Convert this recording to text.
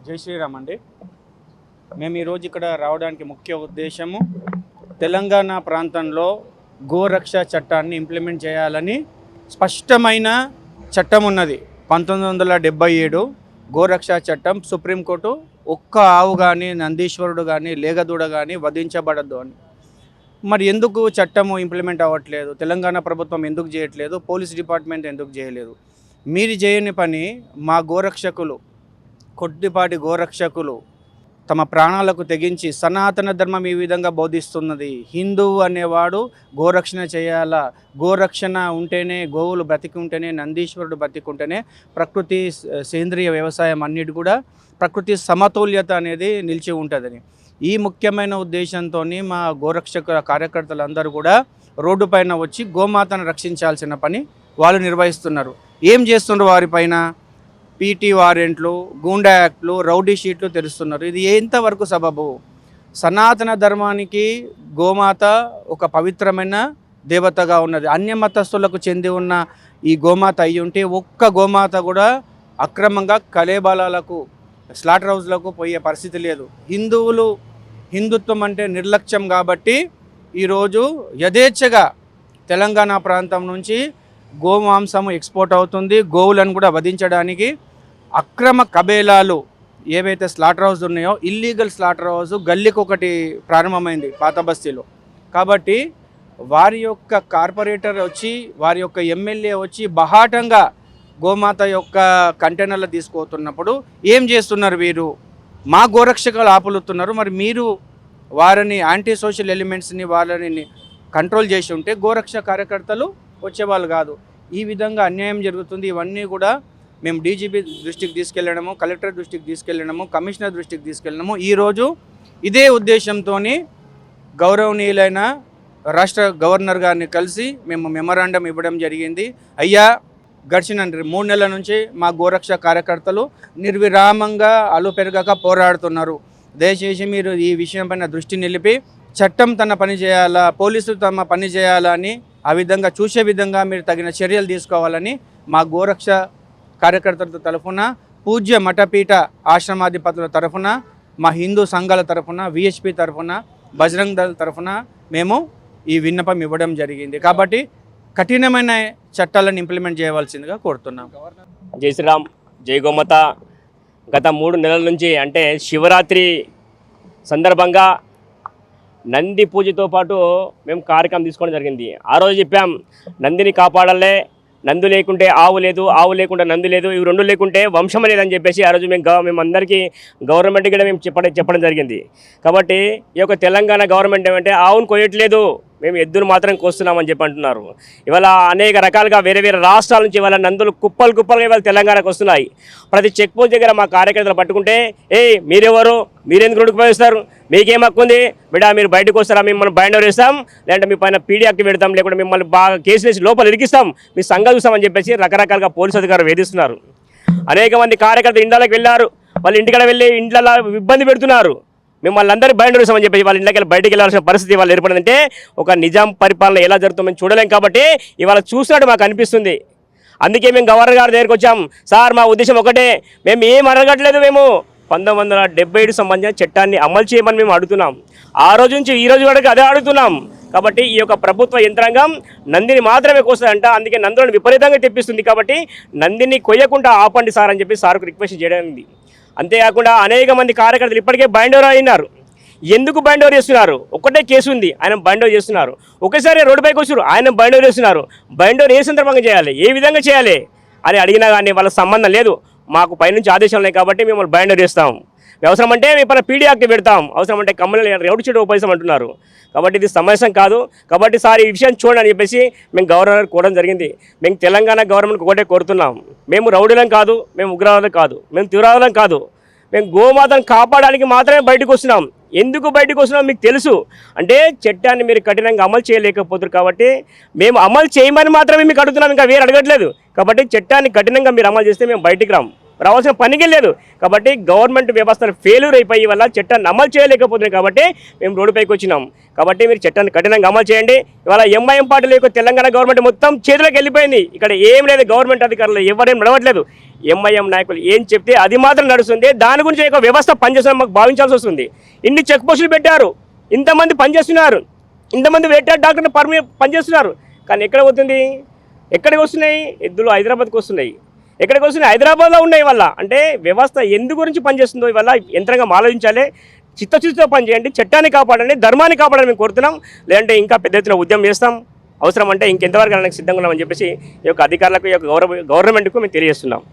జై శ్రీరామ్ అండి. మేము ఈరోజు ఇక్కడ రావడానికి ముఖ్య ఉద్దేశము తెలంగాణ ప్రాంతంలో గోరక్ష చట్టాన్ని ఇంప్లిమెంట్ చేయాలని స్పష్టమైన చట్టం ఉన్నది. 1977 గోరక్ష చట్టం. సుప్రీంకోర్టు ఒక్క ఆవు కానీ, నందీశ్వరుడు కానీ, లేగదూడ కానీ వధించబడద్దు అని. మరి ఎందుకు చట్టము ఇంప్లిమెంట్ అవ్వట్లేదు? తెలంగాణ ప్రభుత్వం ఎందుకు చేయట్లేదు? పోలీస్ డిపార్ట్మెంట్ ఎందుకు చేయలేదు? మీరు చేయని పని మా గోరక్షకులు, కొద్దిపాటి గోరక్షకులు తమ ప్రాణాలకు తెగించి సనాతన ధర్మం ఈ విధంగా బోధిస్తున్నది. హిందువు అనేవాడు గోరక్షణ చేయాలా, గోరక్షణ ఉంటేనే, గోవులు బ్రతికి ఉంటేనే, నందీశ్వరుడు బ్రతికుంటేనే ప్రకృతి సేంద్రియ వ్యవసాయం అన్నిటి కూడా ప్రకృతి సమతుల్యత అనేది నిలిచి ఉంటుందని ఈ ముఖ్యమైన ఉద్దేశంతో మా గోరక్షక కార్యకర్తలందరూ కూడా రోడ్డు పైన వచ్చి గోమాతను రక్షించాల్సిన పని వాళ్ళు నిర్వహిస్తున్నారు. ఏం చేస్తున్నారు? వారిపైన పీటీ వారెంట్లు, గూండా యాక్ట్లు, రౌడీ షీట్లు తెరుస్తున్నారు. ఇది ఎంతవరకు సబబు? సనాతన ధర్మానికి గోమాత ఒక పవిత్రమైన దేవతగా ఉన్నది. అన్య మతస్థులకు చెంది ఉన్న ఈ గోమాత అయ్యి ఉంటే ఒక్క గోమాత కూడా అక్రమంగా కలేబాలాలకు, స్లాటర్ హౌస్లకు పోయే పరిస్థితి లేదు. హిందుత్వం అంటే నిర్లక్ష్యం కాబట్టి ఈరోజు యథేచ్ఛగా తెలంగాణ ప్రాంతం నుంచి గోమాంసము ఎక్స్పోర్ట్ అవుతుంది. గోవులను కూడా వధించడానికి అక్రమ కబేలాలు ఏవైతే స్లాటర్ హౌస్ ఉన్నాయో, ఇల్లీగల్ స్లాటర్ హౌస్ గల్లీకి ఒకటి ప్రారంభమైంది పాత బస్తీలో. కాబట్టి వారి యొక్క కార్పొరేటర్ వచ్చి, వారి యొక్క ఎమ్మెల్యే వచ్చి బహాటంగా గోమాత యొక్క కంటైనర్లు తీసుకుపోతున్నప్పుడు ఏం చేస్తున్నారు వీరు? మా గోరక్షకులు ఆపులుతున్నారు. మరి మీరు వారిని యాంటీ సోషల్ ఎలిమెంట్స్ని వాళ్ళని కంట్రోల్ చేసి ఉంటే గోరక్ష కార్యకర్తలు వచ్చేవాళ్ళు కాదు. ఈ విధంగా అన్యాయం జరుగుతుంది. ఇవన్నీ కూడా మేము డీజీపీ దృష్టికి తీసుకెళ్ళడము, కలెక్టర్ దృష్టికి తీసుకెళ్ళడము, కమిషనర్ దృష్టికి తీసుకెళ్ళడము. ఈరోజు ఇదే ఉద్దేశంతో గౌరవనీయులైన రాష్ట్ర గవర్నర్ గారిని కలిసి మేము మెమరాండం ఇవ్వడం జరిగింది. అయ్యా, గడిచిన 3 నెలల నుంచి మా గోరక్ష కార్యకర్తలు నిర్విరామంగా అలుపెరగక పోరాడుతున్నారు. దయచేసి మీరు ఈ విషయం పైన దృష్టి నిలిపి చట్టం తన పని చేయాలా, పోలీసులు తమ పని చేయాలా అని ఆ విధంగా చూసే విధంగా మీరు తగిన చర్యలు తీసుకోవాలని మా గోరక్ష కార్యకర్తల తరఫున, పూజ్య మఠపీఠ ఆశ్రమాధిపతుల తరఫున, మా హిందూ సంఘాల తరఫున, విహెచ్పి తరఫున, బజరంగ్ దళ్ తరఫున మేము ఈ విన్నపం ఇవ్వడం జరిగింది. కాబట్టి కఠినమైన చట్టాలను ఇంప్లిమెంట్ చేయవలసిందిగా కోరుతున్నాం. జై శ్రీరామ్, జై గోమాత. గత 3 నెలల నుంచి అంటే శివరాత్రి సందర్భంగా నంది పూజతో పాటు మేము కార్యక్రమం తీసుకోవడం జరిగింది. ఆ రోజు చెప్పాం, నందిని కాపాడాలే, నందు లేకుంటే ఆవు లేదు, ఆవు లేకుంటే నంది లేదు, ఇవి 2 లేకుంటే వంశం లేదని చెప్పేసి ఆ రోజు మేము అందరికీ గవర్నమెంట్ కూడా మేము చెప్పడం జరిగింది. కాబట్టి ఈ యొక్క తెలంగాణ గవర్నమెంట్ ఏమంటే ఆవును కొయ్యట్లేదు, మేము ఎద్దును మాత్రం కోస్తున్నామని చెప్పి అంటున్నారు. ఇవాళ అనేక రకాలుగా వేరే వేరే రాష్ట్రాల నుంచి ఇవాళ నందులు కుప్పలుగా ఇవాళ తెలంగాణకు వస్తున్నాయి. ప్రతి చెక్ పోస్ట్ దగ్గర మా కార్యకర్తలు పట్టుకుంటే, మీరెవరు, మీరెందుకు రోడ్డుకు పోయిస్తారు, మీకేం హక్కు ఉంది బిడ్డ, మీరు బయటకు వస్తారా, మిమ్మల్ని బైండ్ ఓవర్ చేస్తాం, లేదంటే మీ పైన పీడీ యాక్ట్ పెడతాం, లేకుంటే మిమ్మల్ని బాగా కేసులు వేసి లోపల ఇరికిస్తాం, మీ సంఘాలు చూస్తామని చెప్పేసి రకరకాలుగా పోలీసు అధికారులు వేధిస్తున్నారు. అనేక మంది కార్యకర్తలు ఇండ్లకి వెళ్ళారు, వాళ్ళ ఇంటికాడ వెళ్ళి ఇంట్లో ఇబ్బంది పెడుతున్నారు. మిమ్మల్ని అందరూ బయట వేసామని చెప్పి వాళ్ళ ఇంట్లోకి బయటకు వెళ్ళాల్సిన పరిస్థితి వాళ్ళు ఏర్పడిందంటే ఒక నిజాం పరిపాలన ఎలా జరుగుతుందో మేము చూడలేం. కాబట్టి ఇవాళ చూసినట్టు మాకు అనిపిస్తుంది. అందుకే మేము గవర్నర్ గారి దగ్గరికి వచ్చాం. సార్, మా ఉద్దేశం ఒకటే, మేము ఏం అడగట్లేదు, మేము 1977 సంబంధించిన చట్టాన్ని అమలు చేయమని మేము అడుగుతున్నాం. ఆ రోజు నుంచి ఈ రోజు వరకు అదే అడుగుతున్నాం. కాబట్టి ఈ యొక్క ప్రభుత్వ యంత్రాంగం నందిని మాత్రమే కోస్తుందంట, అందుకే నందులను విపరీతంగా తెప్పిస్తుంది. కాబట్టి నందిని కొయ్యకుండా ఆపండి సార్ అని చెప్పి సార్కు రిక్వెస్ట్ చేయడం. అంతేకాకుండా అనేక మంది కార్యకర్తలు ఇప్పటికే బైండ్ ఓవర్ అయినారు. ఎందుకు బైండ్ ఓవర్ చేస్తున్నారు? ఒకటే కేసు ఉంది, ఆయన బైండ్ ఓవర్ చేస్తున్నారు. ఒకేసారి రోడ్డుపైకి వచ్చారు, ఆయన బైండ్ ఓవర్ చేస్తున్నారు. బైండ్ ఓవర్ ఏ సందర్భంగా చేయాలి, ఏ విధంగా చేయాలి అని అడిగినా కానీ వాళ్ళ సంబంధం లేదు. మాకు పైనుంచి ఆదేశాలు ఉన్నాయి కాబట్టి మిమ్మల్ని బైండ్ ఓవర్ చేస్తాం, అవసరం అంటే మీ పైన పీడీ యాక్ట్ పెడతాం, అవసరం అంటే కమ్మలు రౌడీ షీట్ ఉపయోగిస్తాం అంటున్నారు. కాబట్టి ఇది సమస్య కాదు. కాబట్టి సార్ ఈ విషయం చూడండి అని చెప్పేసి మేము గవర్నర్ కోరడం జరిగింది. మేము తెలంగాణ గవర్నమెంట్కి ఒకటే కోరుతున్నాం, మేము రౌడీలం కాదు, మేము ఉగ్రవాదులం కాదు, మేము తీవ్రవాదులం కాదు, మేము గోమాతను కాపాడడానికి మాత్రమే బయటకు వస్తున్నాం. ఎందుకు బయటకు వస్తున్నాం మీకు తెలుసు. అంటే చట్టాన్ని మీరు కఠినంగా అమలు చేయలేకపోతున్నారు కాబట్టి మేము అమలు చేయమని మాత్రమే మీకు అడుగుతున్నాం, ఇంకా వేరే అడగట్లేదు. కాబట్టి చట్టాన్ని కఠినంగా మీరు అమలు చేస్తే మేము బయటికి రావాల్సిన పనికి లేదు. కాబట్టి గవర్నమెంట్ వ్యవస్థను ఫెయిల్యూర్ అయిపోయి వల్ల చట్టాన్ని అమలు చేయలేకపోతున్నాయి. కాబట్టి మేము రోడ్డుపైకి వచ్చినాం. కాబట్టి మీరు చట్టాన్ని కఠినంగా అమలు చేయండి. ఇవాళ ఎంఐఎం పార్టీల యొక్క తెలంగాణ గవర్నమెంట్ మొత్తం చేతులకు వెళ్ళిపోయింది. ఇక్కడ ఏం లేదు, గవర్నమెంట్ అధికారులు ఎవరేం నడవట్లేదు. ఎంఐఎం నాయకులు ఏం చెప్తే అది మాత్రం నడుస్తుంది. దాని గురించి ఒక వ్యవస్థ పనిచేస్తున్న మాకు భావించాల్సి వస్తుంది. ఇన్ని చెక్ పోస్టులు పెట్టారు, ఇంతమంది పనిచేస్తున్నారు, ఇంతమంది వెటర్నరీ డాక్టర్లు పనిచేస్తున్నారు, కానీ ఎక్కడ పోతుంది? ఎక్కడికి వస్తున్నాయి? ఎద్దులు హైదరాబాద్కి వస్తున్నాయి. ఎక్కడికి వస్తున్నాయి? హైదరాబాద్లో ఉన్నాయి వల్ల. అంటే వ్యవస్థ ఎందు గురించి పనిచేస్తుందో ఇవల్ల యంత్రంగా ఆలోచించాలి. చిత్తశుద్ధితో పనిచేయండి, చట్టాన్ని కాపాడండి, ధర్మాన్ని కాపాడని మేము కోరుతున్నాం. లేదంటే ఇంకా పెద్ద ఎత్తున ఉద్యమం చేస్తాం. అవసరం అంటే ఇంకెంతవరకు అనడానికి సిద్ధంగా ఉన్నామని చెప్పేసి ఈ యొక్క అధికారులకు, ఈ యొక్క గవర్నమెంట్కు మేము తెలియజేస్తున్నాం.